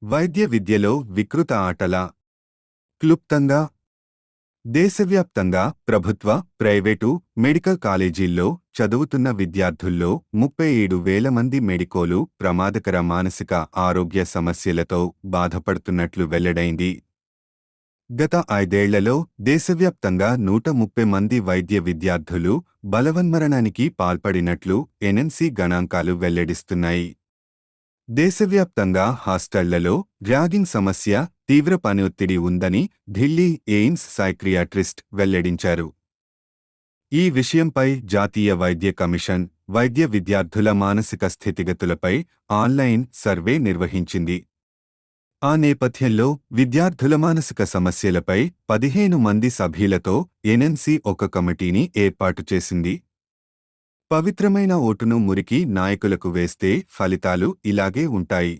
వైద్య విద్యలో వికృత ఆటల క్లుప్తంగా దేశవ్యాప్తంగా ప్రభుత్వ, ప్రైవేటు, మెడికల్ కాలేజీల్లో చదువుతున్న విద్యార్థుల్లో 37,000 మంది మెడికోలు ప్రమాదకర మానసిక ఆరోగ్య సమస్యలతో బాధపడుతున్నట్లు వెల్లడైంది. గత 5 ఏళ్లలో దేశవ్యాప్తంగా 130 మంది వైద్య విద్యార్థులు బలవన్మరణానికి పాల్పడినట్లు ఎన్ఎంసీ గణాంకాలు వెల్లడిస్తున్నాయి. దేశవ్యాప్తంగా హాస్టళ్లలో ర్యాగింగ్ సమస్య, తీవ్ర పని ఒత్తిడి ఉందని ఢిల్లీ ఎయిమ్స్ సైక్రియాట్రిస్ట్ వెల్లడించారు. ఈ విషయంపై జాతీయ వైద్య కమిషన్ వైద్య విద్యార్థుల మానసిక స్థితిగతులపై ఆన్లైన్ సర్వే నిర్వహించింది. ఆ నేపథ్యంలో విద్యార్థుల మానసిక సమస్యలపై 15 మంది సభ్యులతో ఎన్ఎంసీ ఒక కమిటీని ఏర్పాటు చేసింది. పవిత్రమైన ఓటును మురికి నాయకులకు వేస్తే ఫలితాలు ఇలాగే ఉంటాయి.